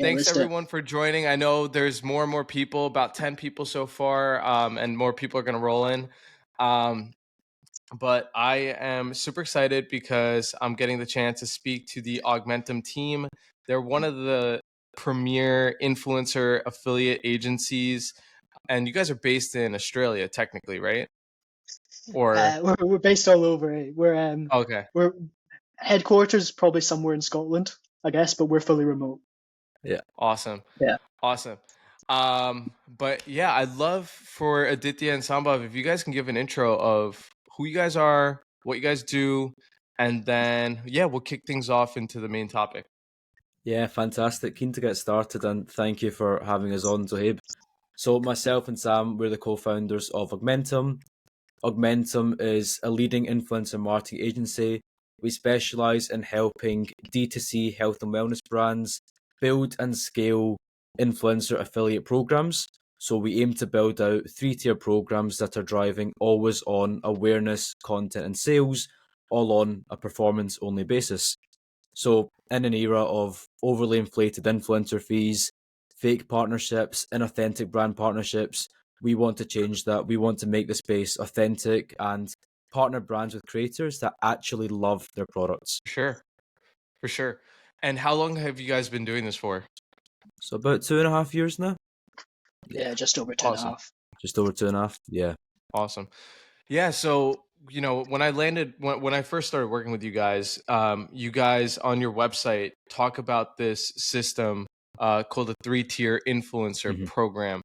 thanks everyone for joining. I know there's more and more people, about 10 people so far, and more people are going to roll in. But I am super excited because I'm getting the chance to speak to the Augmentum team. They're one of the premier influencer affiliate agencies, and you guys are based in Australia, technically, right? Or We're based all over. okay, We're headquarters probably somewhere in Scotland, I guess, but we're fully remote. Yeah. awesome, Yeah. awesome. But yeah, I'd love for Aditya and Sambhav if you guys can give an intro of who you guys are, what you guys do, and then yeah, we'll kick things off into the main topic. Yeah, fantastic. Keen to get started, and thank you for having us on, Zohaib. So myself and Sam, we're the co-founders of Augmentum. Augmentum is a leading influencer marketing agency. We specialize in helping D2C health and wellness brands build and scale influencer affiliate programs. So we aim to build out 3-tier programs that are driving always on awareness, content, and sales, all on a performance only basis. So in an era of overly inflated influencer fees, fake partnerships, inauthentic brand partnerships, we want to change that. We want to make the space authentic and partner brands with creators that actually love their products. For sure. And how long have you guys been doing this for? So about 2.5 years now. Yeah, just over 2.5. Just over 2.5. Yeah. Awesome. Yeah. So, when I first started working with you guys on your website talk about this system called the 3-tier influencer program.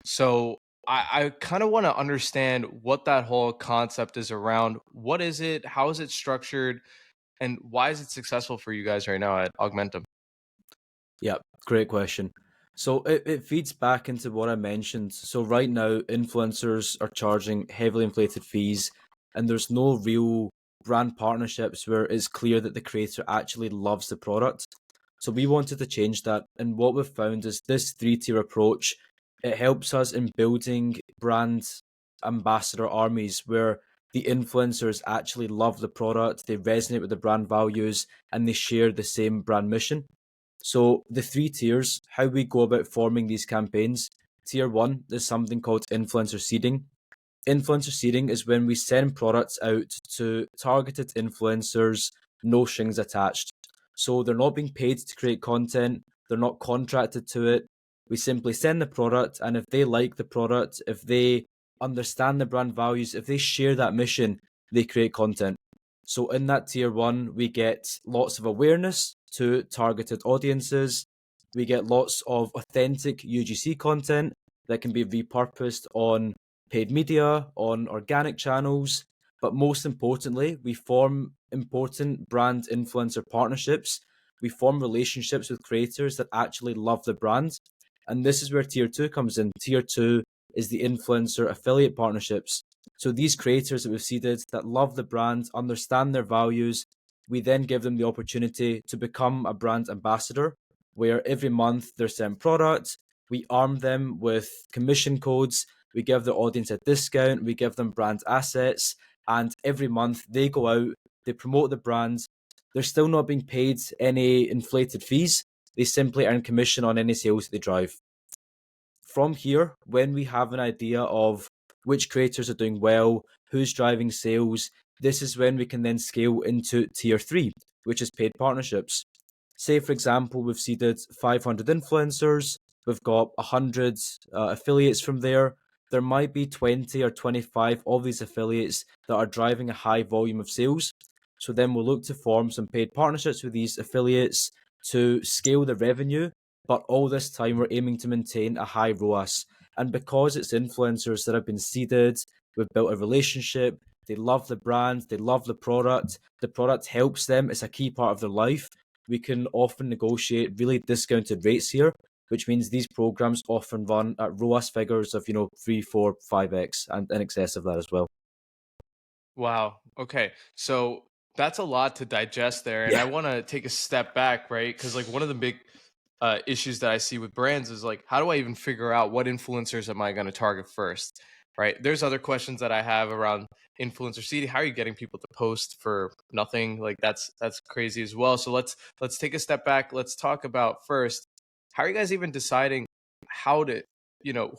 So I kind of want to understand what that whole concept is around. What is it? How is it structured? And why is it successful for you guys right now at Augmentum? Yeah, great question. So it feeds back into what I mentioned. So right now, influencers are charging heavily inflated fees, and there's no real brand partnerships where it's clear that the creator actually loves the product. So we wanted to change that. And what we've found is this 3-tier approach, it helps us in building brand ambassador armies where the influencers actually love the product, they resonate with the brand values, and they share the same brand mission. So the 3 tiers, how we go about forming these campaigns. Tier 1 is something called influencer seeding. Influencer seeding is when we send products out to targeted influencers, no strings attached. So they're not being paid to create content, they're not contracted to it. We simply send the product, and if they like the product, if they understand the brand values, if they share that mission, they create content. So in that tier 1, we get lots of awareness to targeted audiences. We get lots of authentic UGC content that can be repurposed on paid media, on organic channels. But most importantly, we form important brand influencer partnerships. We form relationships with creators that actually love the brand. And this is where tier 2 comes in. Tier 2 is the influencer affiliate partnerships. So these creators that we've seeded that love the brand, understand their values, we then give them the opportunity to become a brand ambassador, where every month they're sent products. We arm them with commission codes. We give the audience a discount. We give them brand assets. And every month they go out, they promote the brand. They're still not being paid any inflated fees. They simply earn commission on any sales that they drive. From here, when we have an idea of which creators are doing well, who's driving sales, this is when we can then scale into tier 3, which is paid partnerships. Say, for example, we've seeded 500 influencers, we've got 100 affiliates from there. There might be 20 or 25 of these affiliates that are driving a high volume of sales. So then we'll look to form some paid partnerships with these affiliates to scale the revenue. But all this time, we're aiming to maintain a high ROAS. And because it's influencers that have been seeded, we've built a relationship, they love the brand, they love the product helps them, it's a key part of their life. We can often negotiate really discounted rates here, which means these programs often run at ROAS figures of 3, 4, 5x and in excess of that as well. Wow. Okay. So that's a lot to digest there. And I want to take a step back, right? Because like one of the big issues that I see with brands is like, how do I even figure out what influencers am I going to target first? Right. There's other questions that I have around influencer seeding. How are you getting people to post for nothing? Like that's crazy as well. So let's take a step back. Let's talk about first, how are you guys even deciding how to,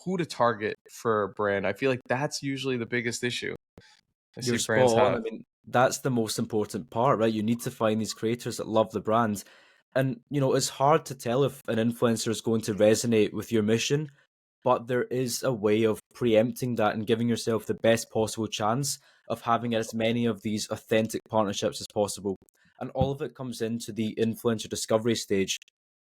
who to target for a brand? I feel like that's usually the biggest issue I You're see spot brands on. I have. mean, that's the most important part, right? You need to find these creators that love the brand. And, it's hard to tell if an influencer is going to resonate with your mission, but there is a way of preempting that and giving yourself the best possible chance of having as many of these authentic partnerships as possible. And all of it comes into the influencer discovery stage.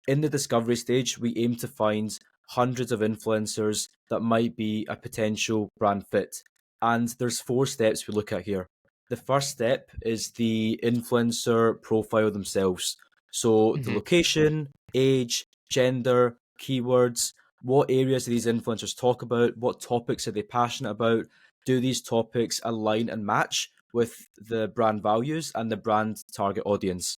In the discovery stage, we aim to find hundreds of influencers that might be a potential brand fit. And there's 4 steps we look at here. The first step is the influencer profile themselves. So the Hmm. location, age, gender, keywords, what areas do these influencers talk about? What topics are they passionate about? Do these topics align and match with the brand values and the brand target audience?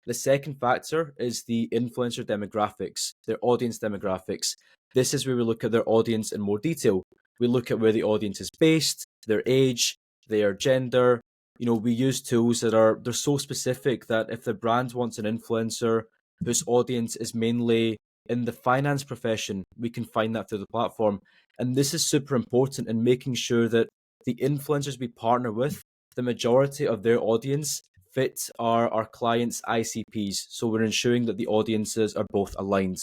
The second factor is the influencer demographics, their audience demographics. This is where we look at their audience in more detail. We look at where the audience is based, their age, their gender. We use tools they're so specific that if the brand wants an influencer whose audience is mainly in the finance profession, we can find that through the platform. And this is super important in making sure that the influencers we partner with, the majority of their audience fit our clients' ICPs. So we're ensuring that the audiences are both aligned.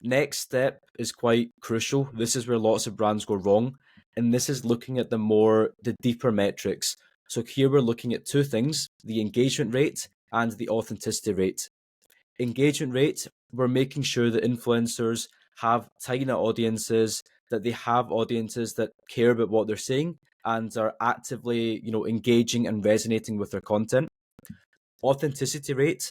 Next step is quite crucial. This is where lots of brands go wrong. And this is looking at the deeper metrics. So here we're looking at 2 things, the engagement rate and the authenticity rate. Engagement rate, we're making sure that influencers have tiny audiences, that they have audiences that care about what they're saying and are actively, engaging and resonating with their content. Authenticity rate,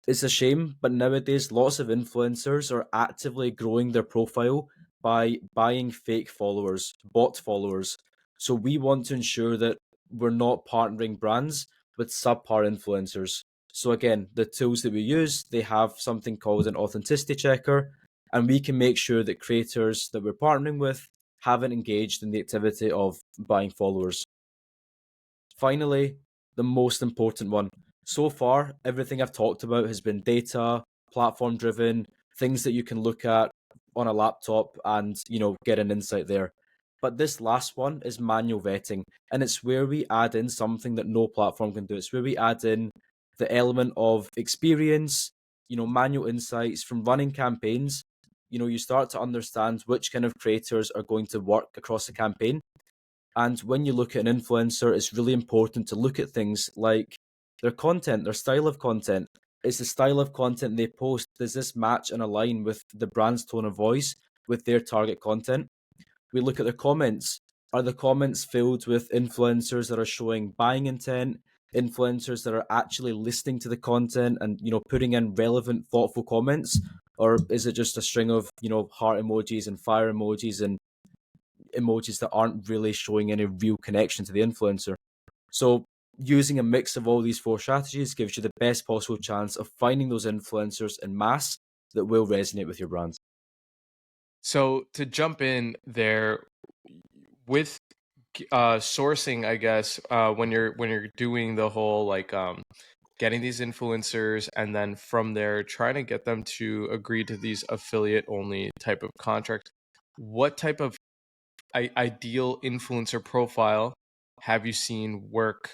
it's a shame, but nowadays lots of influencers are actively growing their profile by buying fake followers, bot followers. So we want to ensure that we're not partnering brands with subpar influencers. So again, the tools that we use, they have something called an authenticity checker, and we can make sure that creators that we're partnering with haven't engaged in the activity of buying followers. Finally, the most important one. So far, everything I've talked about has been data, platform driven, things that you can look at on a laptop and, get an insight there. But this last one is manual vetting, and it's where we add in something that no platform can do. It's where we add in the element of experience, manual insights from running campaigns. You start to understand which kind of creators are going to work across the campaign. And when you look at an influencer, it's really important to look at things like their content, their style of content. Is the style of content they post, does this match and align with the brand's tone of voice, with their target content? We look at their comments. Are the comments filled with influencers that are showing buying intent, influencers that are actually listening to the content and, putting in relevant, thoughtful comments? Or is it just a string of, heart emojis and fire emojis and emojis that aren't really showing any real connection to the influencer? So using a mix of all these 4 strategies gives you the best possible chance of finding those influencers in mass that will resonate with your brand. So to jump in there with sourcing, I guess, when you're doing the whole like getting these influencers and then from there trying to get them to agree to these affiliate only type of contracts, what type of ideal influencer profile have you seen work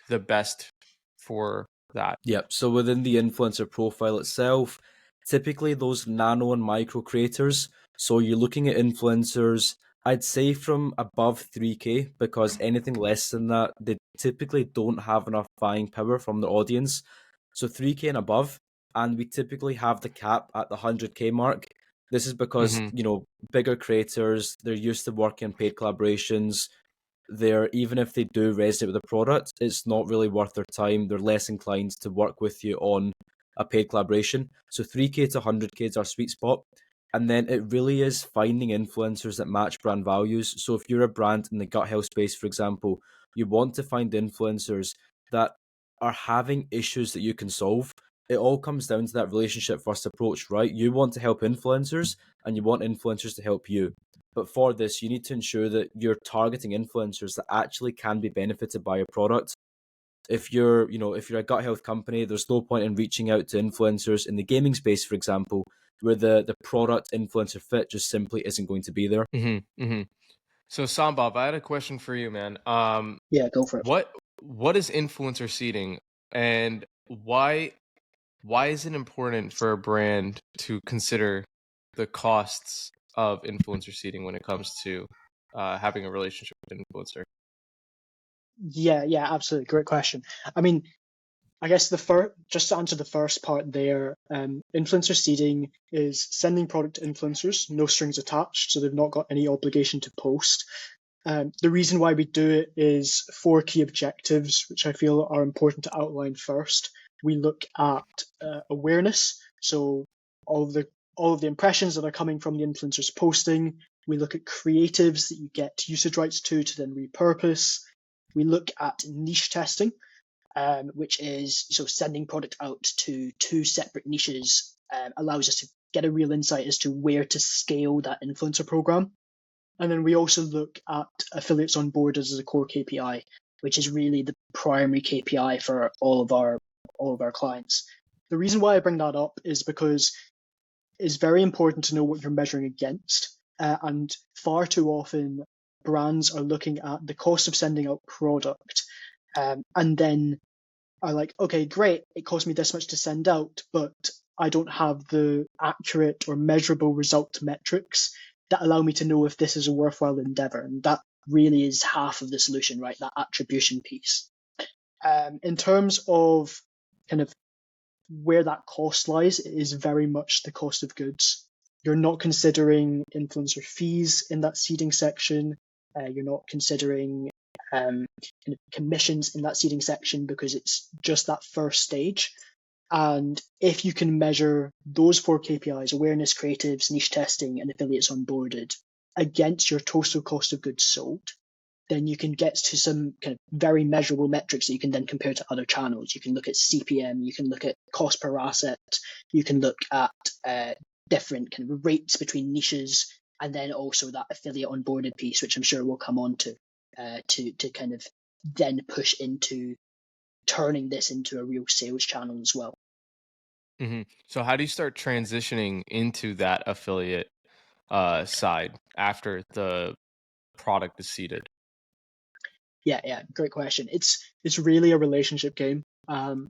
the best for that? Yep. So within the influencer profile itself, typically those nano and micro creators. So you're looking at influencers, I'd say from above 3K, because anything less than that, they typically don't have enough buying power from their audience. So 3K and above, and we typically have the cap at the 100K mark. This is because, Mm-hmm. Bigger creators, they're used to working in paid collaborations. Even if they do resonate with the product, it's not really worth their time. They're less inclined to work with you on a paid collaboration. So 3K to 100K is our sweet spot. And then it really is finding influencers that match brand values. So if you're a brand in the gut health space, for example, you want to find influencers that are having issues that you can solve. It all comes down to that relationship first approach, right? You want to help influencers and you want influencers to help you. But for this, you need to ensure that you're targeting influencers that actually can be benefited by your product. if you're a gut health company, there's no point in reaching out to influencers in the gaming space, for example, where the product influencer fit just simply isn't going to be there. So Sambhav, I had a question for you, man. Yeah, go for it. What is influencer seeding, and why is it important for a brand to consider the costs of influencer seeding when it comes to having a relationship with an influencer? Yeah, absolutely. Great question. I mean, I guess just to answer the first part there, influencer seeding is sending product to influencers, no strings attached, so they've not got any obligation to post. The reason why we do it is 4 key objectives, which I feel are important to outline first. We look at awareness, so all of the impressions that are coming from the influencers posting. We look at creatives that you get usage rights to then repurpose. We look at niche testing, which is sending product out to 2 separate niches allows us to get a real insight as to where to scale that influencer program. And then we also look at affiliates on board as a core KPI, which is really the primary KPI for all of our clients. The reason why I bring that up is because it's very important to know what you're measuring against. And far too often, brands are looking at the cost of sending out product and then are like, okay, great, it cost me this much to send out, but I don't have the accurate or measurable result metrics that allow me to know if this is a worthwhile endeavor. And that really is half of the solution, right? That attribution piece. In terms of kind of where that cost lies, it is very much the cost of goods. You're not considering influencer fees in that seeding section. You're not considering kind of commissions in that seeding section because it's just that first stage. And if you can measure those 4 KPIs, awareness, creatives, niche testing, and affiliates onboarded, against your total cost of goods sold, then you can get to some kind of very measurable metrics that you can then compare to other channels. You can look at CPM, you can look at cost per asset, you can look at different kind of rates between niches, and then also that affiliate onboarded piece, which I'm sure we'll come on to kind of then push into turning this into a real sales channel as well. So how do you start transitioning into that affiliate side after the product is seeded? Yeah, great question. It's really a relationship game.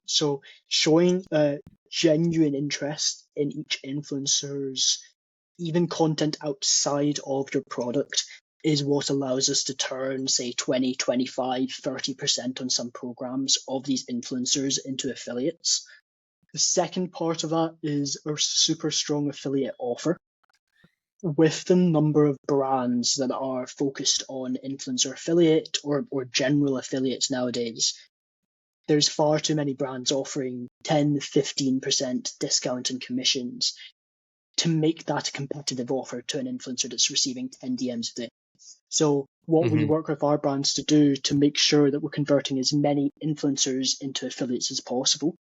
So showing a genuine interest in each influencer's even content outside of your product is what allows us to turn, say, 20, 25, 30% on some programs of these influencers into affiliates. The second part of that is a super strong affiliate offer. With the number of brands that are focused on influencer affiliate or general affiliates nowadays, there's far too many brands offering 10, 15% discount and commissions to make that a competitive offer to an influencer that's receiving 10 DMs a day. So what we work with our brands to do to make sure that we're converting as many influencers into affiliates as possible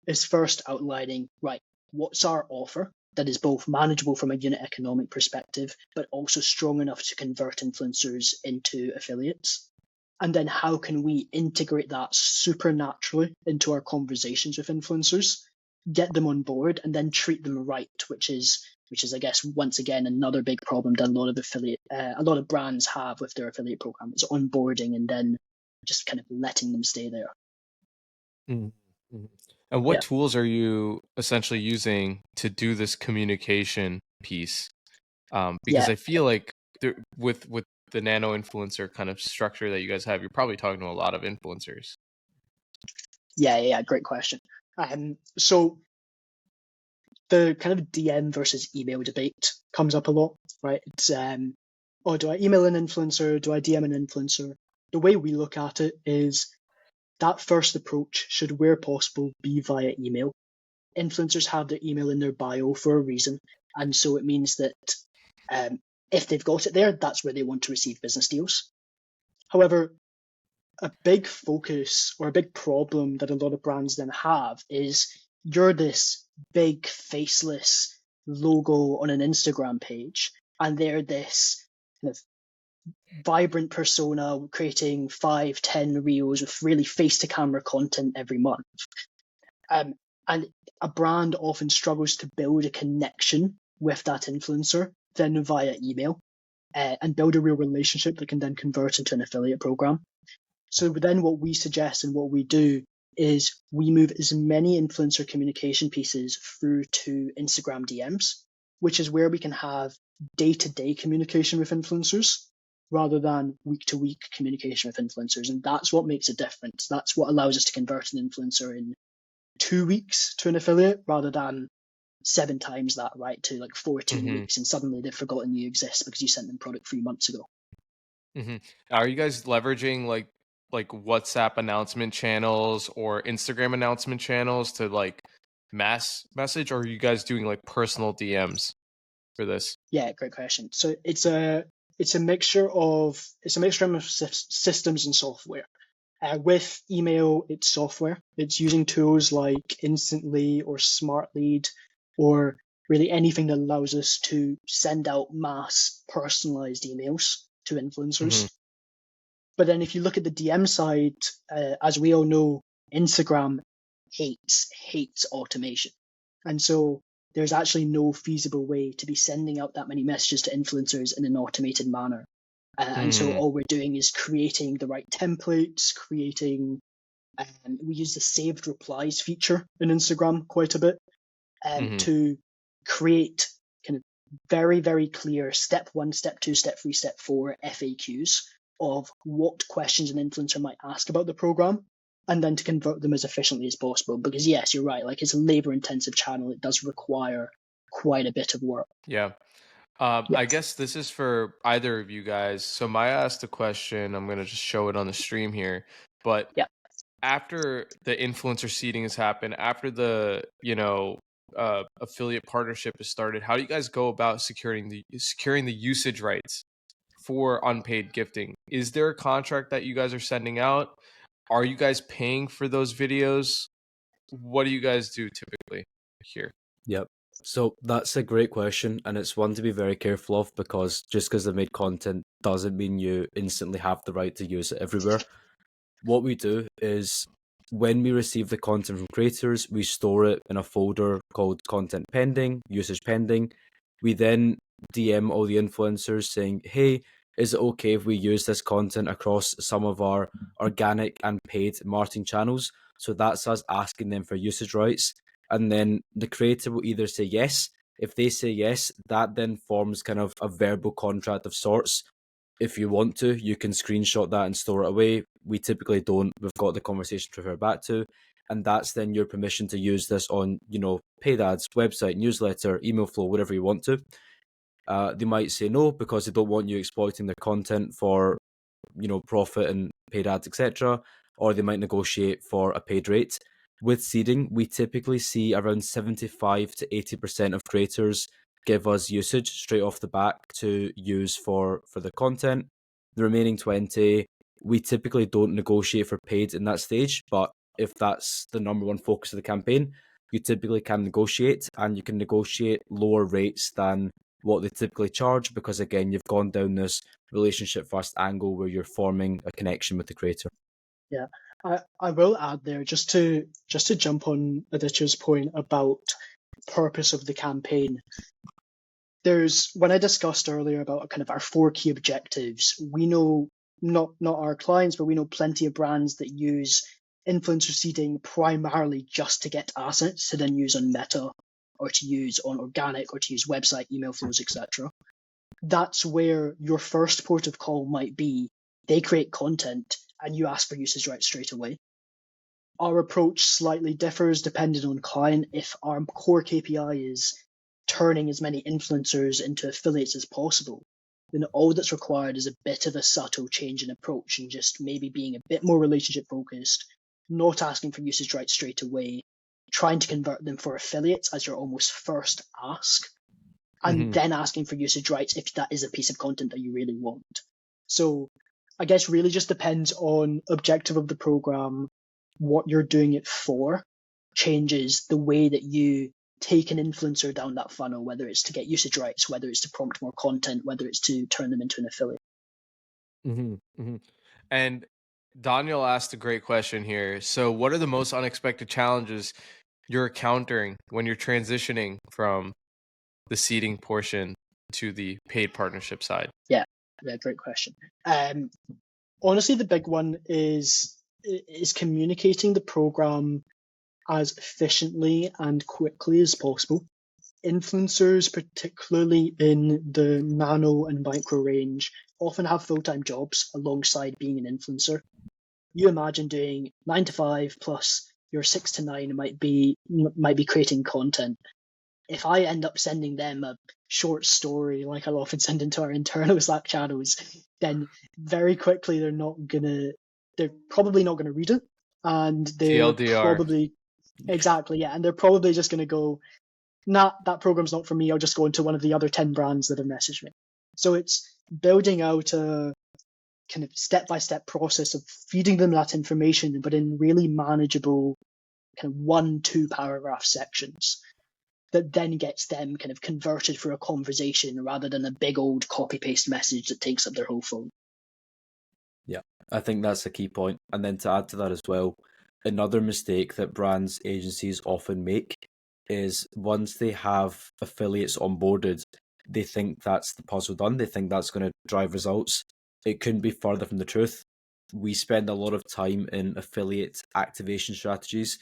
is first outlining, right, what's our offer that is both manageable from a unit economic perspective, but also strong enough to convert influencers into affiliates? And then how can we integrate that supernaturally into our conversations with influencers, get them on board, and then treat them right, which is, I guess, once again, another big problem that a lot of brands have with their affiliate program is onboarding and then just kind of letting them stay there. And what tools are you essentially using to do this communication piece? Because I feel like with the nano influencer kind of structure that you guys have, you're probably talking to a lot of influencers. Yeah, great question. So the kind of DM versus email debate comes up a lot, right? It's, do I email an influencer? Do I DM an influencer? The way we look at it is that first approach should, where possible, be via email. Influencers have their email in their bio for a reason. And so it means that if they've got it there, that's where they want to receive business deals. However, a big focus or a big problem that a lot of brands then have is you're this big faceless logo on an Instagram page, and they're this kind of vibrant persona, creating 5-10 reels with really face-to-camera content every month. And a brand often struggles to build a connection with that influencer, then via email, and build a real relationship that can then convert into an affiliate program. So then what we suggest and what we do is we move as many influencer communication pieces through to Instagram DMs, which is where we can have day-to-day communication with influencers rather than week-to-week communication with influencers. And that's what makes a difference. That's what allows us to convert an influencer in 2 weeks to an affiliate rather than 7 times that, right? To like 14 weeks, and suddenly they've forgotten you exist because you sent them product 3 months ago. Are you guys leveraging like WhatsApp announcement channels or Instagram announcement channels to like mass message, or are you guys doing like personal DMs for this? Yeah, great question. So it's a mixture of systems and software. With email, it's software. It's using tools like Instantly or SmartLead, or really anything that allows us to send out mass personalized emails to influencers. But then if you look at the DM side, as we all know, Instagram hates automation. And so there's actually no feasible way to be sending out that many messages to influencers in an automated manner. And so all we're doing is creating the right templates, we use the saved replies feature in Instagram quite a bit to create kind of very, very clear step 1, step 2, step 3, step 4 FAQs of what questions an influencer might ask about the program, and then to convert them as efficiently as possible. Because yes, you're right, like it's a labor intensive channel. It does require quite a bit of work. Yeah. I guess this is for either of you guys. So Maya asked a question. I'm going to just show it on the stream here. But after the influencer seeding has happened, after the, affiliate partnership has started, how do you guys go about securing the usage rights for unpaid gifting? Is there a contract that you guys are sending out? Are you guys paying for those videos? What do you guys do typically here? Yep. So that's a great question, and it's one to be very careful of, because just because they've made content doesn't mean you instantly have the right to use it everywhere. What we do is when we receive the content from creators, we store it in a folder called content pending, usage pending. We then DM all the influencers saying, hey, is it okay if we use this content across some of our organic and paid marketing channels? So that's us asking them for usage rights. And then the creator will either say yes. If they say yes, that then forms kind of a verbal contract of sorts. If you want to, you can screenshot that and store it away. We typically don't. We've got the conversation to refer back to. And that's then your permission to use this on, paid ads, website, newsletter, email flow, whatever you want to. They might say no because they don't want you exploiting their content for, profit and paid ads, etc. Or they might negotiate for a paid rate. With seeding, we typically see around 75 to 80% of creators give us usage straight off the back to use for the content. The remaining 20, we typically don't negotiate for paid in that stage, but if that's the number one focus of the campaign, you typically can negotiate, and you can negotiate lower rates than what they typically charge, because again, you've gone down this relationship first angle where you're forming a connection with the creator. Yeah. I will add there, just to jump on Aditya's point about purpose of the campaign. When I discussed earlier about kind of our 4 key objectives, we know not our clients, but we know plenty of brands that use influencer seeding primarily just to get assets to then use on Meta, or to use on organic, or to use website, email flows, etc. That's where your first port of call might be. They create content and you ask for usage rights straight away. Our approach slightly differs depending on client. If our core KPI is turning as many influencers into affiliates as possible, then all that's required is a bit of a subtle change in approach, and just maybe being a bit more relationship focused, not asking for usage rights straight away, trying to convert them for affiliates as your almost first ask, and then asking for usage rights if that is a piece of content that you really want. So I guess really just depends on objective of the program, what you're doing it for, changes the way that you take an influencer down that funnel, whether it's to get usage rights, whether it's to prompt more content, whether it's to turn them into an affiliate. And Daniel asked a great question here. So, what are the most unexpected challenges you're encountering when you're transitioning from the seeding portion to the paid partnership side? Yeah, great question. Honestly, the big one is communicating the program as efficiently and quickly as possible. Influencers, particularly in the nano and micro range, often have full-time jobs alongside being an influencer. You imagine doing 9 to 5 plus your 6 to 9 might be creating content. If I end up sending them a short story, like I'll often send into our internal Slack channels, then very quickly they're probably not gonna read it, and they're TLDR. probably and they're probably just gonna go, nah, that program's not for me. I'll just go into one of the other 10 brands that have messaged me. So it's building out a kind of step-by-step process of feeding them that information, but in really manageable kind of 1-2 paragraph sections that then gets them kind of converted for a conversation rather than a big old copy-paste message that takes up their whole phone. Yeah, I think that's a key point. And then to add to that as well, another mistake that brands, agencies often make is once they have affiliates onboarded, they think that's the puzzle done. They think that's going to drive results. It couldn't be further from the truth. We spend a lot of time in affiliate activation strategies.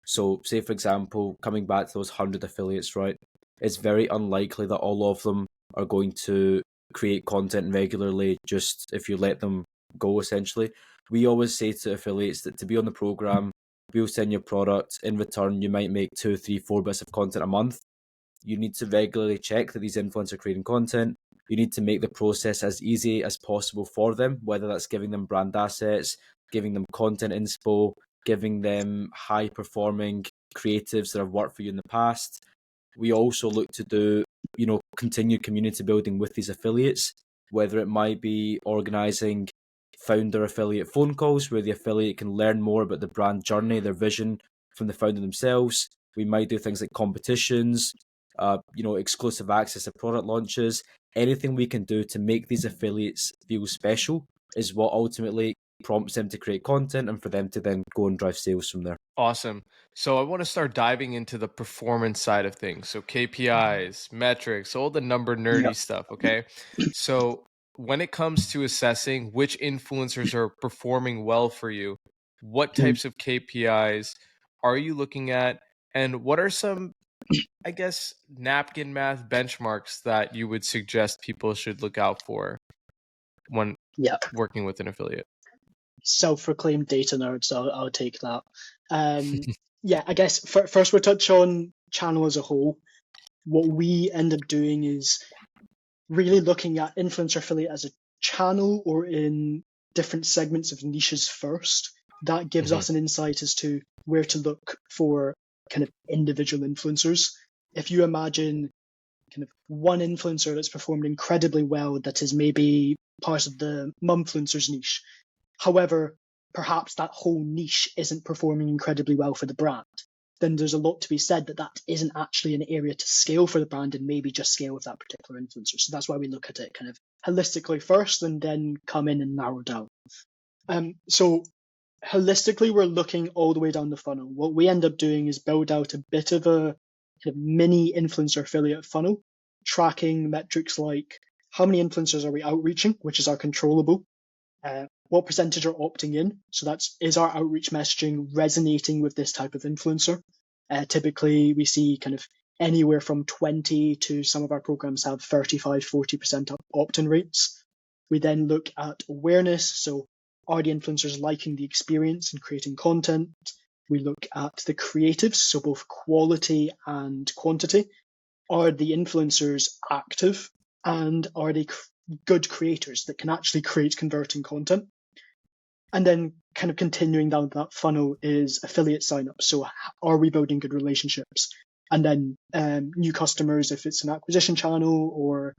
So say, for example, coming back to those 100 affiliates, right? It's very unlikely that all of them are going to create content regularly just if you let them go, essentially. We always say to affiliates that to be on the program, we'll send you a product. In return, you might make 2, 3, 4 bits of content a month. You need to regularly check that these influencers are creating content. You need to make the process as easy as possible for them, whether that's giving them brand assets, giving them content inspo, giving them high performing creatives that have worked for you in the past. We also look to do, continued community building with these affiliates, whether it might be organizing founder affiliate phone calls where the affiliate can learn more about the brand journey, their vision from the founder themselves. We might do things like competitions, exclusive access to product launches. Anything we can do to make these affiliates feel special is what ultimately prompts them to create content and for them to then go and drive sales from there. Awesome. So I want to start diving into the performance side of things. So KPIs, metrics, all the number nerdy stuff. Okay. So when it comes to assessing which influencers are performing well for you, what types of KPIs are you looking at? And what are some, I guess, napkin math benchmarks that you would suggest people should look out for when working with an affiliate? Self-proclaimed data nerd, so I'll take that. I guess first we'll touch on channel as a whole. What we end up doing is really looking at influencer affiliate as a channel or in different segments of niches first. That gives us an insight as to where to look for kind of individual influencers. If you imagine kind of one influencer that's performed incredibly well that is maybe part of the mumfluencers niche, however, perhaps that whole niche isn't performing incredibly well for the brand, then there's a lot to be said that isn't actually an area to scale for the brand and maybe just scale with that particular influencer. So that's why we look at it kind of holistically first and then come in and narrow down. So holistically, we're looking all the way down the funnel. What we end up doing is build out a bit of a kind of mini influencer affiliate funnel, tracking metrics like how many influencers are we outreaching, which is our controllable, what percentage are opting in. So is our outreach messaging resonating with this type of influencer? Typically, we see kind of anywhere from 20 to some of our programs have 35, 40% opt-in rates. We then look at awareness. So are the influencers liking the experience and creating content? We look at the creatives, so both quality and quantity. Are the influencers active? And are they good creators that can actually create converting content? And then kind of continuing down that funnel is affiliate signups. So are we building good relationships? And then new customers, if it's an acquisition channel, or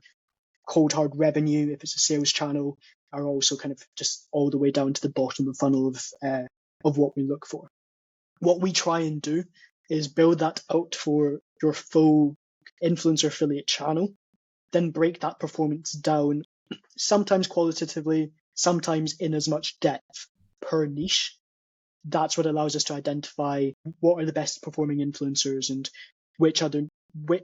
cold hard revenue, if it's a sales channel, are also kind of just all the way down to the bottom of the funnel of what we look for. What we try and do is build that out for your full influencer affiliate channel, then break that performance down, sometimes qualitatively, sometimes in as much depth per niche. That's what allows us to identify what are the best performing influencers and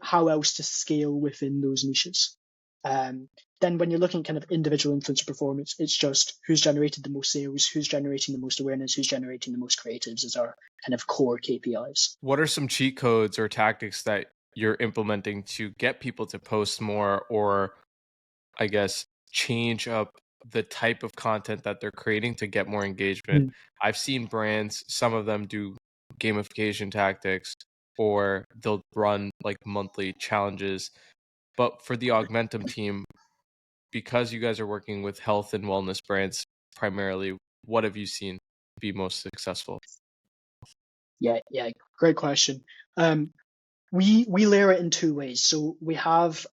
how else to scale within those niches. Then when you're looking at kind of individual influencer performance, it's just who's generated the most sales, who's generating the most awareness, who's generating the most creatives as our kind of core KPIs. What are some cheat codes or tactics that you're implementing to get people to post more, or I guess change up the type of content that they're creating to get more engagement? I've seen brands, some of them do gamification tactics, or they'll run like monthly challenges. But for the Augmentum team, because you guys are working with health and wellness brands primarily, what have you seen be most successful? Yeah, great question. We layer it in two ways. So we have,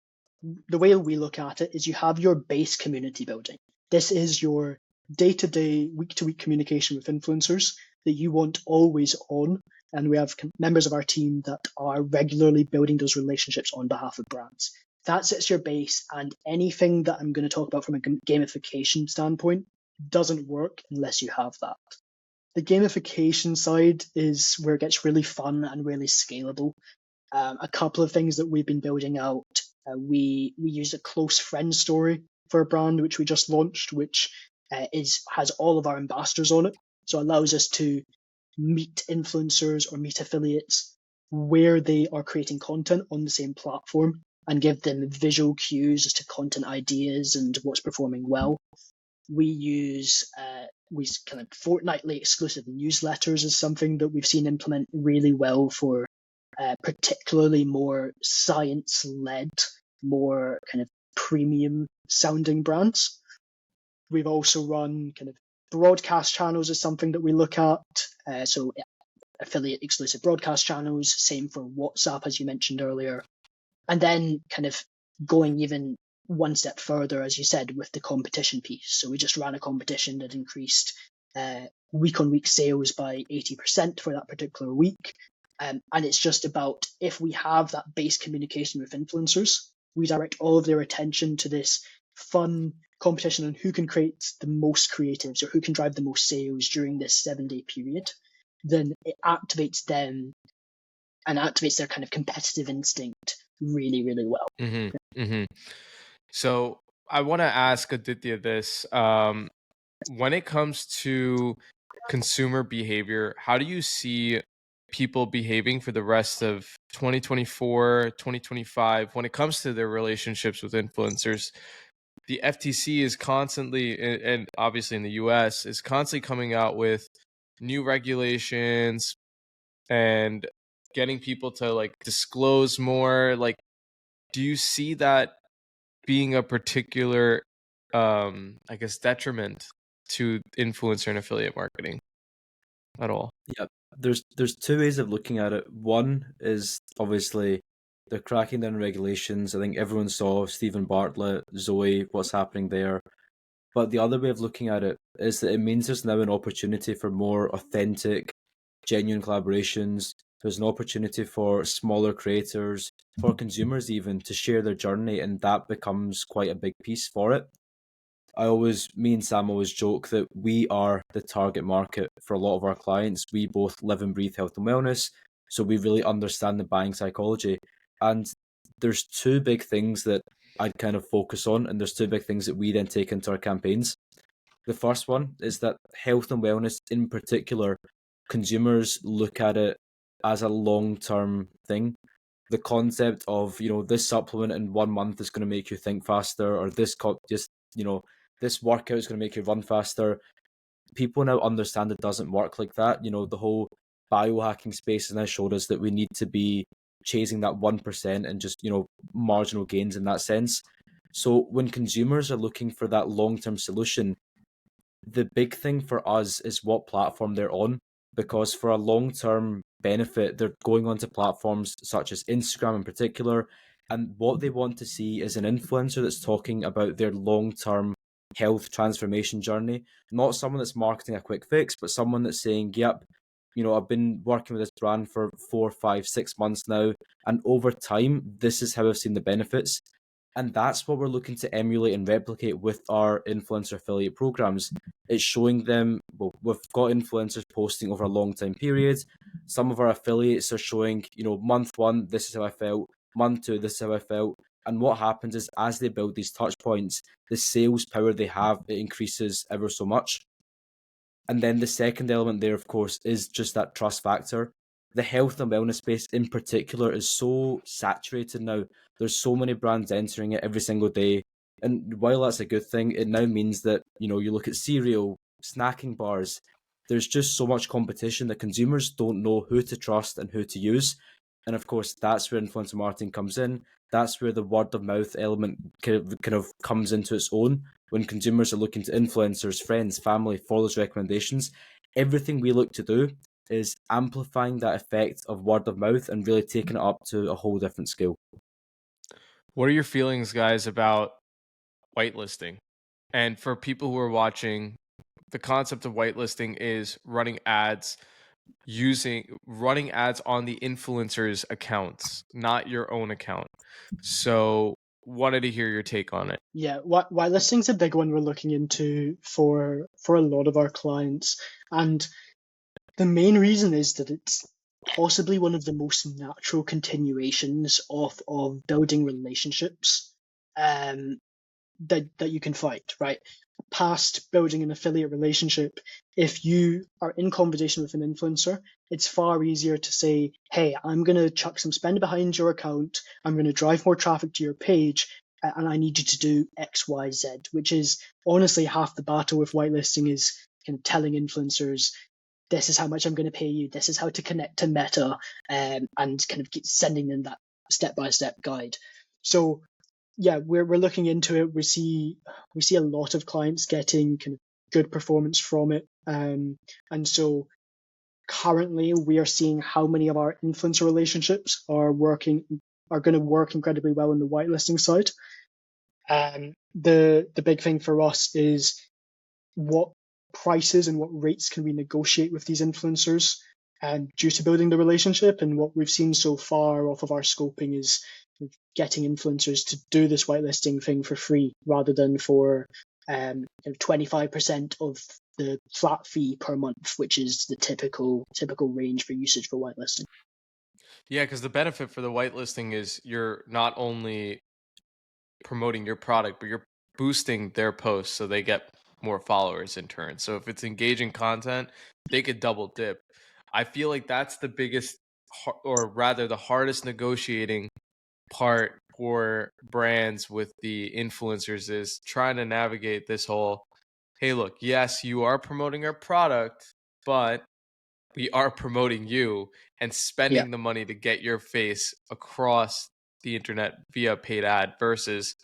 the way we look at it is you have your base community building. This is your day-to-day, week-to-week communication with influencers that you want always on. And we have members of our team that are regularly building those relationships on behalf of brands. That sets your base, and anything that I'm going to talk about from a gamification standpoint doesn't work unless you have that. The gamification side is where it gets really fun and really scalable. A couple of things that we've been building out. We use a close friend story for a brand which we just launched, which has all of our ambassadors on it. So it allows us to meet influencers or meet affiliates where they are creating content on the same platform and give them visual cues as to content ideas and what's performing well. We use kind of fortnightly exclusive newsletters as something that we've seen implement really well for particularly more science-led, more kind of premium sounding brands. We've also run kind of broadcast channels as something that we look at. So affiliate exclusive broadcast channels, same for WhatsApp, as you mentioned earlier. And then kind of going even one step further, as you said, with the competition piece. So we just ran a competition that increased week-on-week sales by 80% for that particular week. And it's just about, if we have that base communication with influencers, we direct all of their attention to this fun competition on who can create the most creatives or who can drive the most sales during this 7-day period. Then it activates them and activates their kind of competitive instinct really, really well. Mm-hmm. Mm-hmm. So I want to ask Aditya this. When it comes to consumer behavior, how do you see people behaving for the rest of 2024, 2025 when it comes to their relationships with influencers? The FTC is constantly, and obviously in the US, is constantly coming out with new regulations and getting people to like disclose more. Like, do you see that being a particular, I guess, detriment to influencer and affiliate marketing at all? Yeah, there's two ways of looking at it. One is obviously they're cracking down regulations. I think everyone saw Stephen Bartlett, Zoe, what's happening there. But the other way of looking at it is that it means there's now an opportunity for more authentic, genuine collaborations. There's an opportunity for smaller creators, for consumers even, to share their journey, and that becomes quite a big piece for it. Me and Sam always joke that we are the target market for a lot of our clients. We both live and breathe health and wellness, so we really understand the buying psychology. And there's two big things that I'd kind of focus on, and there's two big things that we then take into our campaigns. The first one is that health and wellness in particular, consumers look at it as a long-term thing. The concept of, this supplement in 1 month is going to make you think faster, or this workout is going to make you run faster. People now understand it doesn't work like that. The whole biohacking space has now showed us that we need to be chasing that 1% and just, marginal gains in that sense. So when consumers are looking for that long-term solution, the big thing for us is what platform they're on, because for a long-term benefit, they're going onto platforms such as Instagram in particular, and what they want to see is an influencer that's talking about their long-term health transformation journey, not someone that's marketing a quick fix, but someone that's saying, yep, I've been working with this brand for 4, 5, 6 months now, and over time, this is how I've seen the benefits. And that's what we're looking to emulate and replicate with our influencer affiliate programs. It's showing them, well, we've got influencers posting over a long time period. Some of our affiliates are showing, month one, this is how I felt. Month two, this is how I felt. And what happens is, as they build these touch points, the sales power they have, it increases ever so much. And then the second element there, of course, is just that trust factor. The health and wellness space in particular is so saturated now. There's so many brands entering it every single day. And while that's a good thing, it now means that, you look at cereal, snacking bars, there's just so much competition that consumers don't know who to trust and who to use. And of course, that's where influencer marketing comes in. That's where the word of mouth element kind of comes into its own. When consumers are looking to influencers, friends, family for those recommendations, everything we look to do is amplifying that effect of word of mouth and really taking it up to a whole different scale. What are your feelings, guys, about whitelisting? And for people who are watching, the concept of whitelisting is running ads on the influencer's accounts, not your own account. So wanted to hear your take on it. Yeah, whitelisting's a big one we're looking into for a lot of our clients, and the main reason is that it's possibly one of the most natural continuations of building relationships that you can find, right? Past building an affiliate relationship, if you are in conversation with an influencer, it's far easier to say, hey, I'm going to chuck some spend behind your account, I'm going to drive more traffic to your page, and I need you to do X, Y, Z, which is honestly half the battle with whitelisting, is kind of telling influencers, this is how much I'm going to pay you, this is how to connect to Meta, and kind of sending them that step-by-step guide. So yeah, we're looking into it. We see a lot of clients getting kind of good performance from it, and so currently we are seeing how many of our influencer relationships are going to work incredibly well on the whitelisting side. The big thing for us is what prices and what rates can we negotiate with these influencers, due to building the relationship. And what we've seen so far off of our scoping is getting influencers to do this whitelisting thing for free rather than for 25% of the flat fee per month, which is the typical range for usage for whitelisting. Yeah, because the benefit for the whitelisting is you're not only promoting your product, but you're boosting their posts so they get more followers in turn. So if it's engaging content, they could double dip. I feel like that's the biggest, or rather the hardest negotiating part for brands with the influencers, is trying to navigate this whole, hey, look, yes, you are promoting our product, but we are promoting you and spending the money to get your face across the internet via paid ad versus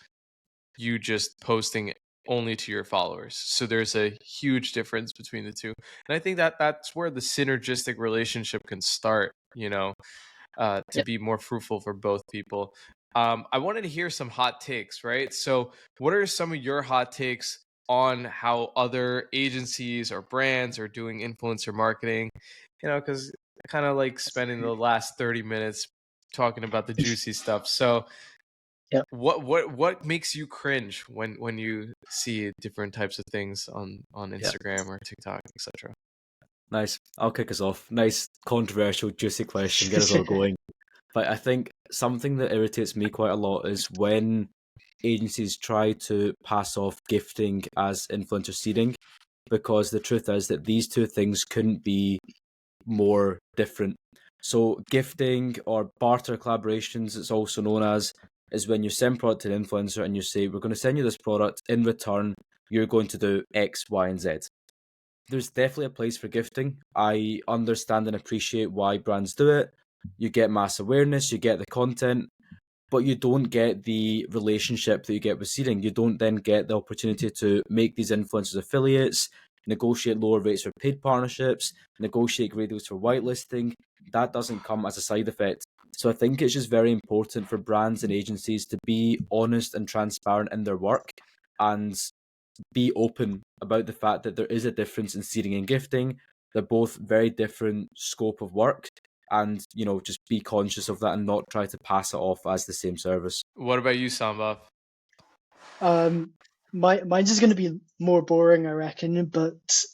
you just posting only to your followers. So there's a huge difference between the two. And I think that that's where the synergistic relationship can start, to be more fruitful for both people. I wanted to hear some hot takes, right? So what are some of your hot takes on how other agencies or brands are doing influencer marketing? Because I kind of like spending the last 30 minutes talking about the juicy stuff. So what makes you cringe when you see different types of things on Instagram or TikTok, etc.? Nice. I'll kick us off. Nice, controversial, juicy question. Get us all going. But I think something that irritates me quite a lot is when agencies try to pass off gifting as influencer seeding, because the truth is that these two things couldn't be more different. So gifting or barter collaborations, it's also known as, is when you send product to an influencer and you say, we're going to send you this product, in return, you're going to do X, Y, and Z. There's definitely a place for gifting. I understand and appreciate why brands do it. You get mass awareness, you get the content, but you don't get the relationship that you get with seeding. You don't then get the opportunity to make these influencers affiliates, negotiate lower rates for paid partnerships, negotiate great deals for whitelisting. That doesn't come as a side effect. So I think it's just very important for brands and agencies to be honest and transparent in their work and be open about the fact that there is a difference in seeding and gifting. They're both very different scope of work, and just be conscious of that and not try to pass it off as the same service. What about you, Sambhav? Mine's is going to be more boring, I reckon, but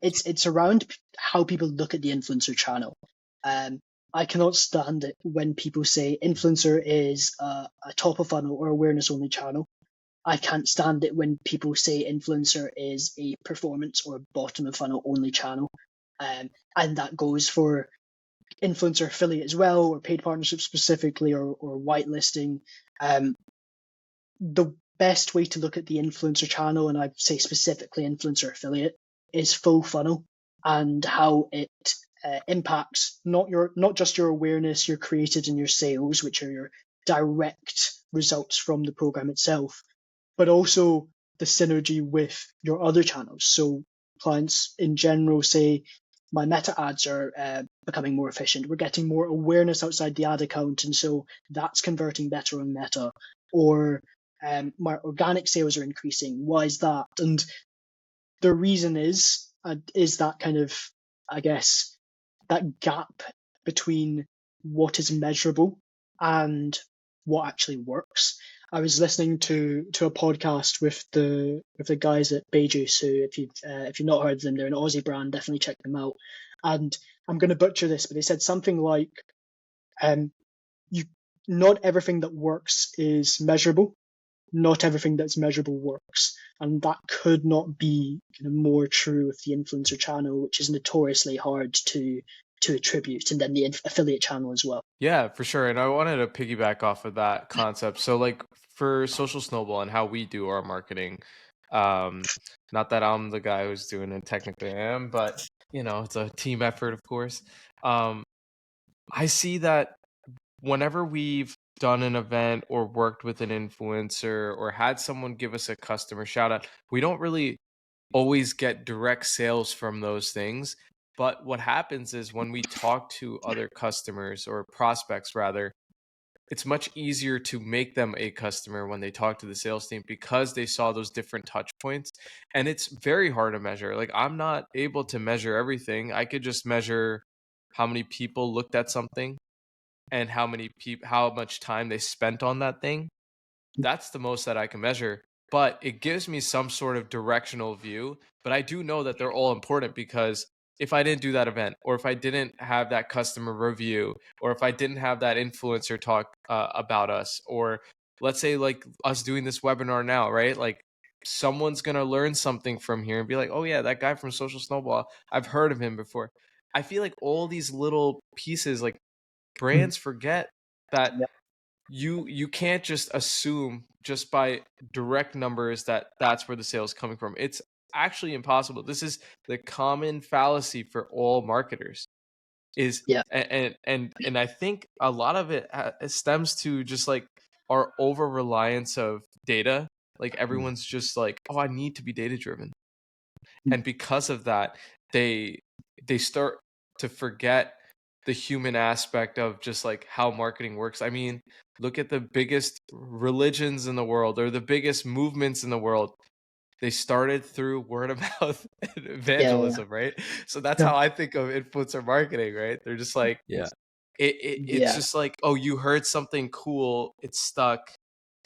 it's around how people look at the influencer channel. I cannot stand it when people say influencer is a top of funnel or awareness only channel. I can't stand it when people say influencer is a performance or bottom of funnel only channel. And that goes for influencer affiliate as well, or paid partnership specifically, or whitelisting. The best way to look at the influencer channel, and I'd say specifically influencer affiliate, is full funnel and how it impacts not just your awareness, your created, and your sales, which are your direct results from the program itself, but also the synergy with your other channels. So clients in general say, my meta ads are becoming more efficient. We're getting more awareness outside the ad account, and so that's converting better on meta. Or my organic sales are increasing. Why is that? And the reason is that kind of, I guess, that gap between what is measurable and what actually works. I was listening to a podcast with the guys at Bejuice, who if you've not heard of them, they're an Aussie brand, definitely check them out. And I'm going to butcher this, but they said something like, not everything that works is measurable. Not everything that's measurable works, and that could not be kind of more true with the influencer channel, which is notoriously hard to attribute, and then the affiliate channel as well. Yeah, for sure. And I wanted to piggyback off of that concept. So like for Social Snowball and how we do our marketing, not that I'm the guy who's doing it, technically I am, but it's a team effort, of course. I see that whenever we've done an event or worked with an influencer or had someone give us a customer shout out, we don't really always get direct sales from those things. But what happens is when we talk to other customers or prospects, rather, it's much easier to make them a customer when they talk to the sales team because they saw those different touch points. And it's very hard to measure. Like, I'm not able to measure everything. I could just measure how many people looked at something and how much time they spent on that thing. That's the most that I can measure, but it gives me some sort of directional view. But I do know that they're all important, because if I didn't do that event, or if I didn't have that customer review, or if I didn't have that influencer talk about us, or let's say like us doing this webinar now, right? Like someone's going to learn something from here and be like, oh yeah, that guy from Social Snowball, I've heard of him before. I feel like all these little pieces, like brands forget that you can't just assume just by direct numbers that that's where the sale is coming from. It's actually impossible. This is the common fallacy for all marketers. And I think a lot of it stems to just like our over reliance of data. Like everyone's just like, oh, I need to be data driven, and because of that, they start to forget the human aspect of just like how marketing works. I mean, look at the biggest religions in the world or the biggest movements in the world. They started through word of mouth and evangelism, right? So that's how I think of influencer marketing, right? They're just like, it's just like, oh, you heard something cool, it stuck.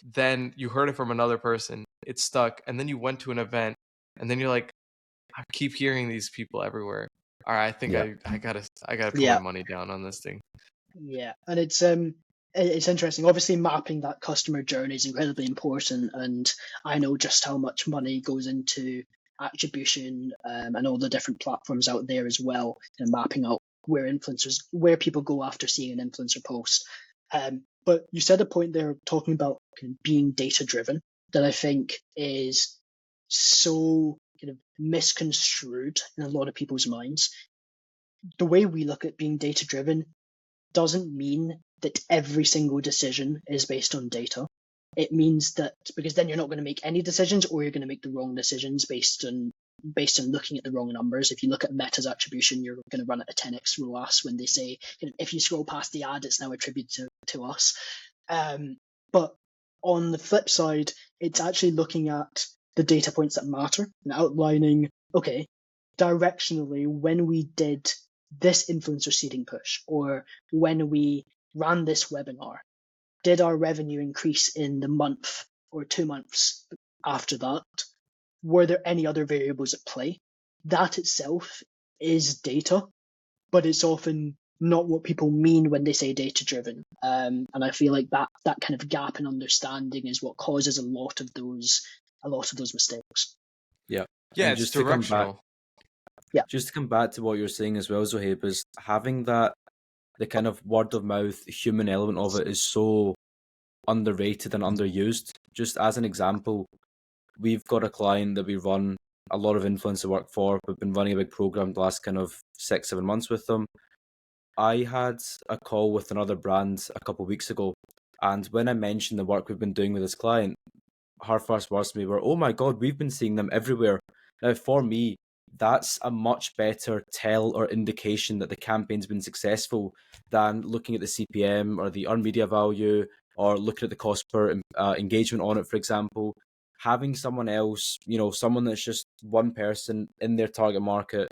Then you heard it from another person, it stuck. And then you went to an event, and then you're like, I keep hearing these people everywhere. All right, I think I gotta put my money down on this thing. Yeah, and it's interesting. Obviously, mapping that customer journey is incredibly important, and I know just how much money goes into attribution and all the different platforms out there as well, and mapping out where people go after seeing an influencer post. But you said a point there talking about kind of being data driven that I think is so kind of misconstrued in a lot of people's minds. The way we look at being data driven doesn't mean that every single decision is based on data. It means that, because then you're not going to make any decisions, or you're going to make the wrong decisions based on looking at the wrong numbers. If you look at Meta's attribution, you're going to run at a 10x ROAS when they say, if you scroll past the ad, it's now attributed to us. But on the flip side, it's actually looking at the data points that matter and outlining, okay, directionally, when we did this influencer seeding push, or when we ran this webinar, did our revenue increase in the month or 2 months after that, were there any other variables at play? That itself is data, but it's often not what people mean when they say data driven. And I feel like that kind of gap in understanding is what causes a lot of those mistakes. Yeah. Yeah, And it's just to come back, directional. just to come back to what you're saying as well, Zohaib, is having that, the kind of word of mouth human element of it is so underrated and underused. Just as an example, we've got a client that we run a lot of influencer work for. We've been running a big program the last kind of 6-7 months with them. I had a call with another brand a couple of weeks ago, and when I mentioned the work we've been doing with this client, her first words to me were, "Oh my God, we've been seeing them everywhere." Now, for me, that's a much better tell or indication that the campaign's been successful than looking at the CPM or the earned media value or looking at the cost per engagement on it, for example. Having someone else, someone that's just one person in their target market,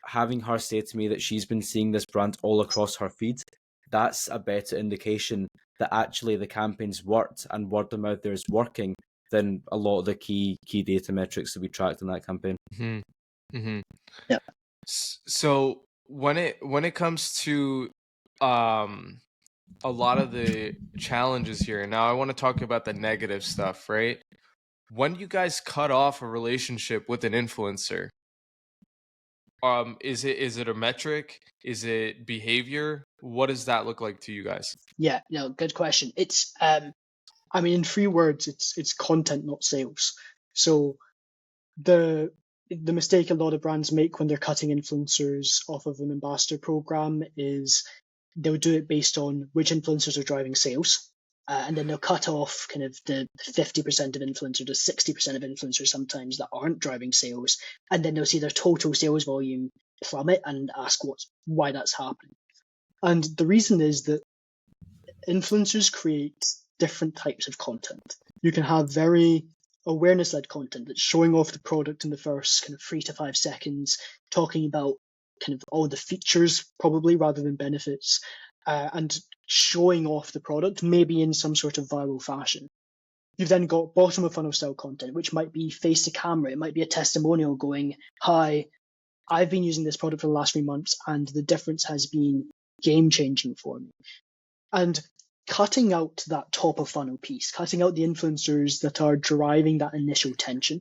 having her say to me that she's been seeing this brand all across her feed, that's a better indication that actually the campaign's worked and word of mouth there is working than a lot of the key data metrics that we tracked in that campaign. Mm-hmm. Mm-hmm. Yeah. So when it comes to a lot of the challenges here, now I want to talk about the negative stuff, right? When you guys cut off a relationship with an influencer, is it a metric? Is it behavior? What does that look like to you guys? Yeah, no, good question. It's I mean, in 3 words, it's content, not sales. So the mistake a lot of brands make when they're cutting influencers off of an ambassador program is they'll do it based on which influencers are driving sales. And then they'll cut off kind of the 50% of influencers, the 60% of influencers sometimes that aren't driving sales. And then they'll see their total sales volume plummet and ask why that's happening. And the reason is that influencers create different types of content. You can have very awareness-led content that's showing off the product in the first kind of 3 to 5 seconds, talking about kind of all the features probably rather than benefits, and showing off the product maybe in some sort of viral fashion. You've then got bottom of funnel style content, which might be face to camera. It might be a testimonial going, "Hi, I've been using this product for the last 3 months and the difference has been game changing for me." And cutting out that top of funnel piece, cutting out the influencers that are driving that initial attention,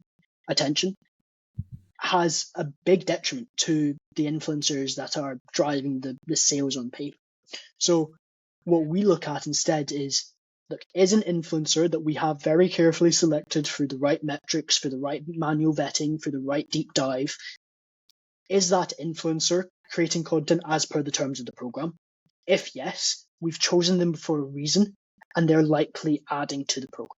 has a big detriment to the influencers that are driving the sales on paper. So what we look at instead is, look, is an influencer that we have very carefully selected through the right metrics, for the right manual vetting, for the right deep dive, is that influencer creating content as per the terms of the program? If yes, we've chosen them for a reason and they're likely adding to the program.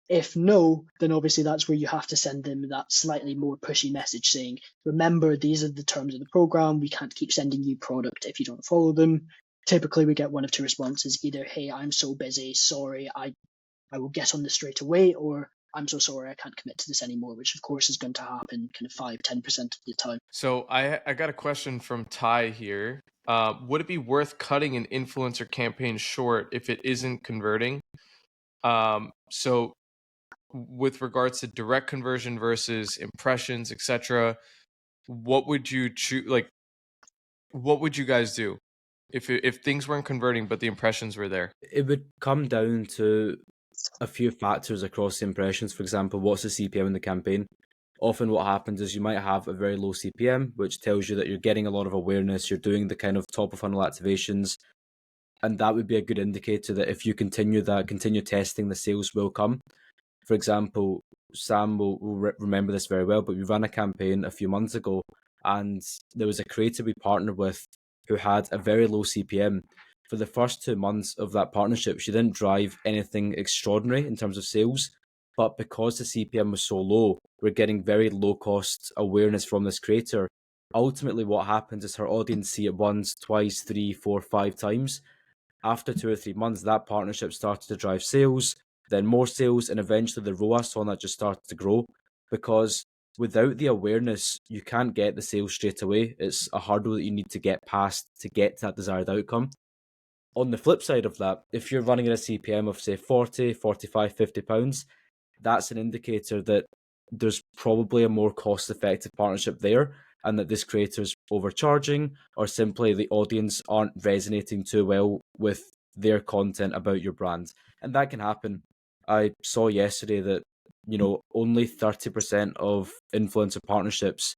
If no, then obviously that's where you have to send them that slightly more pushy message saying, remember, these are the terms of the program. We can't keep sending you product if you don't follow them. Typically, we get one of 2 responses, either, hey, I'm so busy, sorry, I will get on this straight away, or I'm so sorry, I can't commit to this anymore, which of course is going to happen kind of 5-10% of the time. So I got a question from Ty here. Would it be worth cutting an influencer campaign short if it isn't converting? So with regards to direct conversion versus impressions, etc., what would you choose? Like, what would you guys do if things weren't converting but the impressions were there? It would come down to a few factors across the impressions. For example, what's the CPM in the campaign? Often what happens is you might have a very low CPM, which tells you that you're getting a lot of awareness, you're doing the kind of top of funnel activations, and that would be a good indicator that if you continue testing, the sales will come. For example, Sam will remember this very well, but we ran a campaign a few months ago, and there was a creator we partnered with who had a very low CPM. For the first 2 months of that partnership, she didn't drive anything extraordinary in terms of sales, but because the CPM was so low, we're getting very low cost awareness from this creator. Ultimately, what happens is her audience see it once, twice, 3, 4, 5 times. After 2 or 3 months, that partnership started to drive sales, then more sales, and eventually the ROAS on that just started to grow, because without the awareness, you can't get the sales straight away. It's a hurdle that you need to get past to get to that desired outcome. On the flip side of that, if you're running at a CPM of say 40, 45, 50 pounds, that's an indicator that there's probably a more cost-effective partnership there, and that this creator's overcharging, or simply the audience aren't resonating too well with their content about your brand. And that can happen. I saw yesterday that, only 30% of influencer partnerships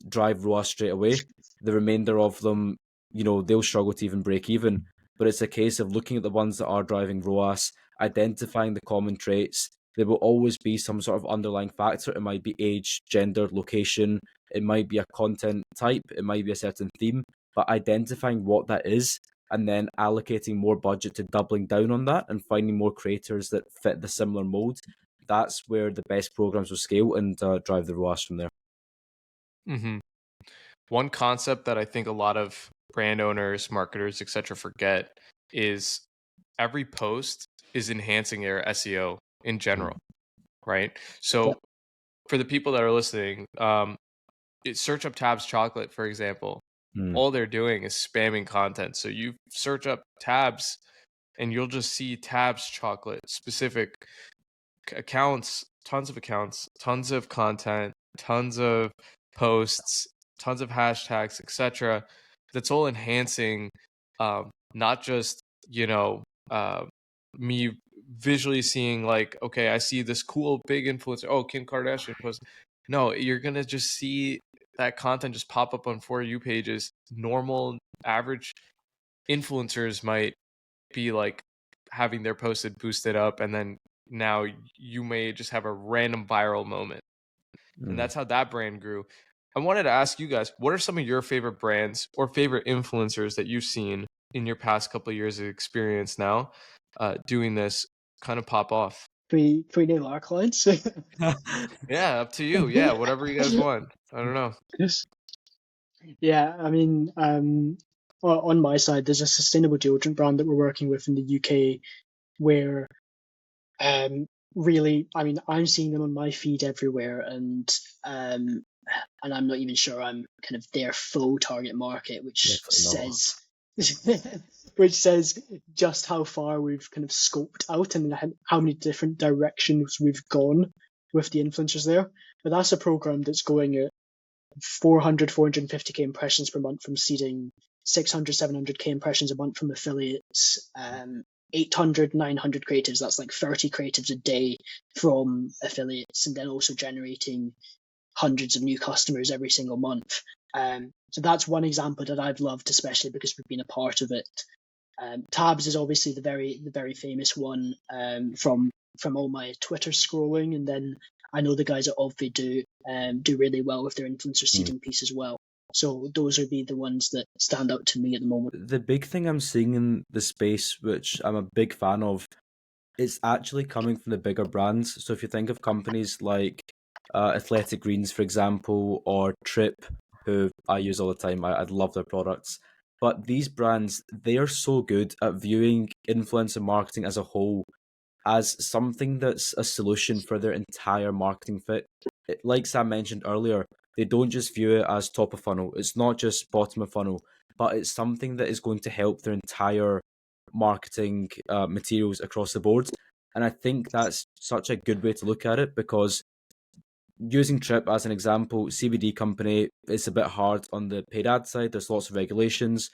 drive ROAS straight away. The remainder of them, they'll struggle to even break even. But it's a case of looking at the ones that are driving ROAS, identifying the common traits. There will always be some sort of underlying factor. It might be age, gender, location. It might be a content type. It might be a certain theme. But identifying what that is, and then allocating more budget to doubling down on that and finding more creators that fit the similar mold, that's where the best programs will scale and drive the ROAS from there. Mm-hmm. One concept that I think a lot of brand owners, marketers, etc. forget is every post is enhancing your SEO in general, right? So for the people that are listening, search up Tabs chocolate, for example. All they're doing is spamming content. So you search up Tabs and you'll just see Tabs chocolate, specific accounts, tons of content, tons of posts, tons of hashtags, etc. That's all enhancing, not just me visually seeing like, okay, I see this cool big influencer. Oh, Kim Kardashian post. No, you're gonna just see that content just pop up on For You pages. Normal, average influencers might be like having their posted boosted up, and then now you may just have a random viral moment. And that's how that brand grew. I wanted to ask you guys, what are some of your favorite brands or favorite influencers that you've seen in your past couple of years of experience now doing this kind of pop off? Can we name our clients? Yeah, up to you. Yeah, whatever you guys want. I don't know. Yeah, I mean, on my side, there's a sustainable deodorant brand that we're working with in the UK where really, I mean, I'm seeing them on my feed everywhere, and I'm not even sure I'm kind of their full target market, which says which says just how far we've kind of scoped out and how many different directions we've gone with the influencers there. But that's a program that's going at 450k impressions per month from seeding, 700k impressions a month from affiliates, 800, 900 creatives. That's like 30 creatives a day from affiliates, and then also generating hundreds of new customers every single month. So that's one example that I've loved, especially because we've been a part of it. Tabs is obviously the very famous one from all my Twitter scrolling, and then I know the guys at Obvi do really well with their influencer seeding piece as well. So those would be the ones that stand out to me at the moment. The big thing I'm seeing in the space, which I'm a big fan of, it's actually coming from the bigger brands. So if you think of companies like Athletic Greens, for example, or Trip, who I use all the time, I love their products. But these brands, they are so good at viewing influencer marketing as a whole as something that's a solution for their entire marketing fit. Like Sam mentioned earlier, they don't just view it as top of funnel. It's not just bottom of funnel, but it's something that is going to help their entire marketing materials across the board. And I think that's such a good way to look at it, because using Trip as an example, CBD company, it's a bit hard on the paid ad side. There's lots of regulations.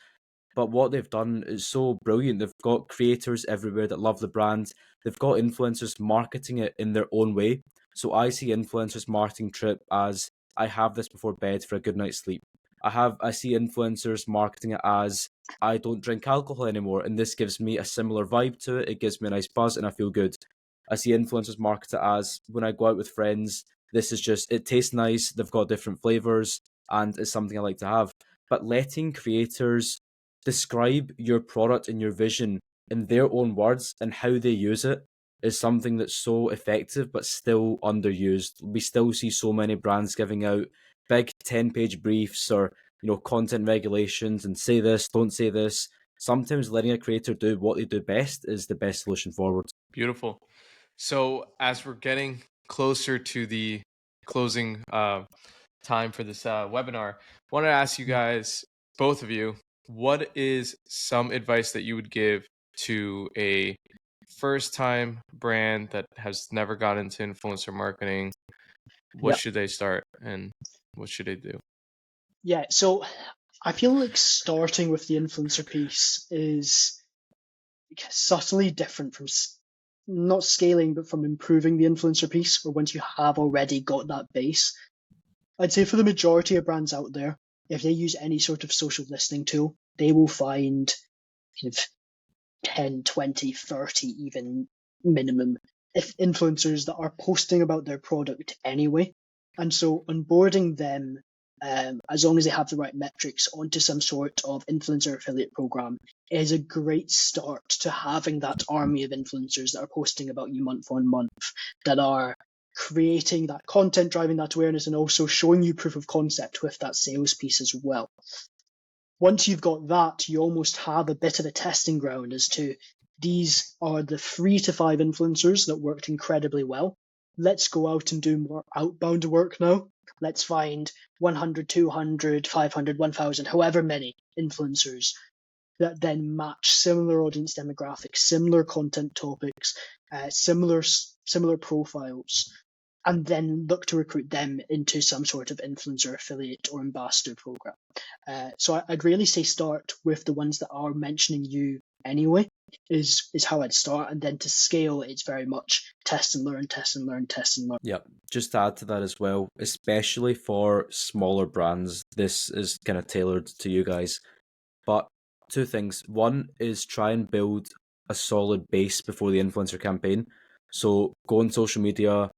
But what they've done is so brilliant. They've got creators everywhere that love the brand. They've got influencers marketing it in their own way. So I see influencers marketing Trip as, I have this before bed for a good night's sleep. I see influencers marketing it as, I don't drink alcohol anymore, and this gives me a similar vibe to it. It gives me a nice buzz and I feel good. I see influencers market it as, when I go out with friends, this is just, it tastes nice, they've got different flavors, and it's something I like to have. But letting creators describe your product and your vision in their own words and how they use it is something that's so effective but still underused. We still see so many brands giving out big 10-page briefs or content regulations and say this, don't say this. Sometimes letting a creator do what they do best is the best solution forward. Beautiful. So as we're getting closer to the closing time for this webinar, I want to ask you guys, both of you, what is some advice that you would give to a first-time brand that has never got into influencer marketing? What Yeah. should they start and what should they do? Yeah, so I feel like starting with the influencer piece is subtly different from not scaling, but from improving the influencer piece, or once you have already got that base. I'd say for the majority of brands out there, if they use any sort of social listening tool, they will find kind of 10, 20, 30 even minimum if influencers that are posting about their product anyway. And so onboarding them, as long as they have the right metrics, onto some sort of influencer affiliate program is a great start to having that army of influencers that are posting about you month on month, that are creating that content, driving that awareness, and also showing you proof of concept with that sales piece as well. Once you've got that, you almost have a bit of a testing ground as to these are the 3 to 5 influencers that worked incredibly well. Let's go out and do more outbound work now. Let's find 100, 200, 500, 1,000, however many influencers that then match similar audience demographics, similar content topics, similar profiles, and then look to recruit them into some sort of influencer affiliate or ambassador program. So I'd really say start with the ones that are mentioning you anyway, is how I'd start. And then to scale, it's very much test and learn, test and learn, test and learn. Yeah, just to add to that as well, especially for smaller brands, this is kind of tailored to you guys. But 2 things. One is try and build a solid base before the influencer campaign. So go on social media.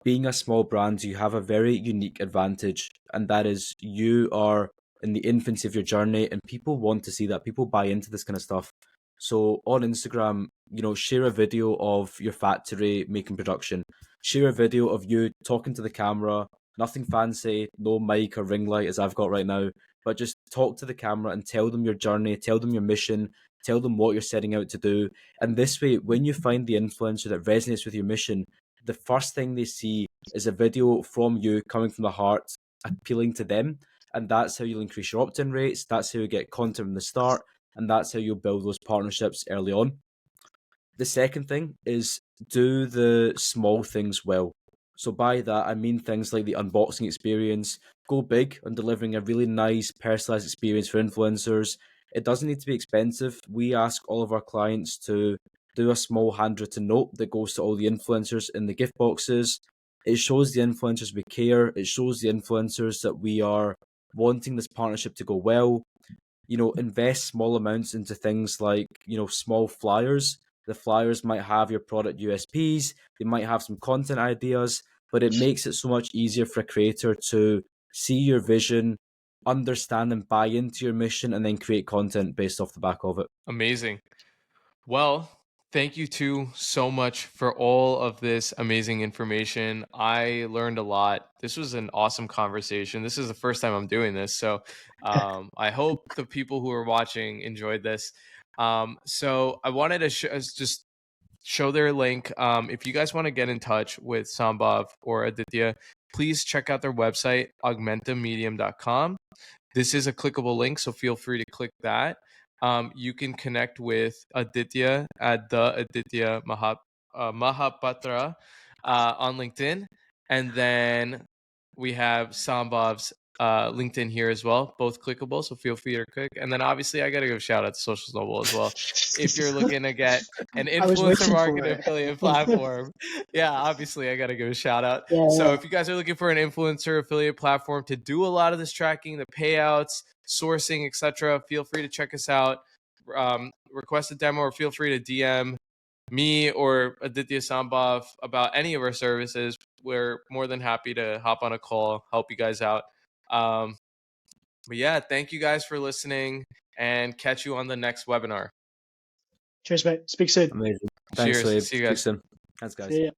Being a small brand, you have a very unique advantage, and that is you are in the infancy of your journey, and people want to see that. People buy into this kind of stuff. So on Instagram, share a video of your factory making production. Share a video of you talking to the camera. Nothing fancy, no mic or ring light as I've got right now, but just talk to the camera and tell them your journey, tell them your mission, tell them what you're setting out to do. And this way, when you find the influencer that resonates with your mission, the first thing they see is a video from you coming from the heart, appealing to them. And that's how you'll increase your opt-in rates. That's how you get content from the start. And that's how you'll build those partnerships early on. The second thing is do the small things well. So by that, I mean things like the unboxing experience. Go big on delivering a really nice personalized experience for influencers. It doesn't need to be expensive. We ask all of our clients to do a small handwritten note that goes to all the influencers in the gift boxes. It shows the influencers we care. It shows the influencers that we are wanting this partnership to go well. Invest small amounts into things like, small flyers. The flyers might have your product USPs, they might have some content ideas, but it makes it so much easier for a creator to see your vision, understand and buy into your mission, and then create content based off the back of it. Amazing. Well, thank you two so much for all of this amazing information. I learned a lot. This was an awesome conversation. This is the first time I'm doing this. So I hope the people who are watching enjoyed this. So I wanted to just show their link. If you guys want to get in touch with Sambhav or Aditya, please check out their website, augmentummedium.com. This is a clickable link, so feel free to click that. You can connect with Aditya at the Aditya Mahapatra on LinkedIn. And then we have Sambhav's LinkedIn here as well, both clickable, so feel free to click. And then obviously I got to give a shout out to Social Snowball as well. If you're looking to get an influencer marketing affiliate platform, yeah, obviously I got to give a shout out. Yeah, So yeah. if you guys are looking for an influencer affiliate platform to do a lot of this tracking, the payouts, sourcing, etc., feel free to check us out. Request a demo or feel free to DM me or Aditya Sambhav about any of our services. We're more than happy to hop on a call, help you guys out. But yeah, thank you guys for listening and catch you on the next webinar. Cheers, mate. Speak soon. Amazing. Thanks, Cheers. Zohaib. See you Speak guys. soon. Thanks, guys. See ya.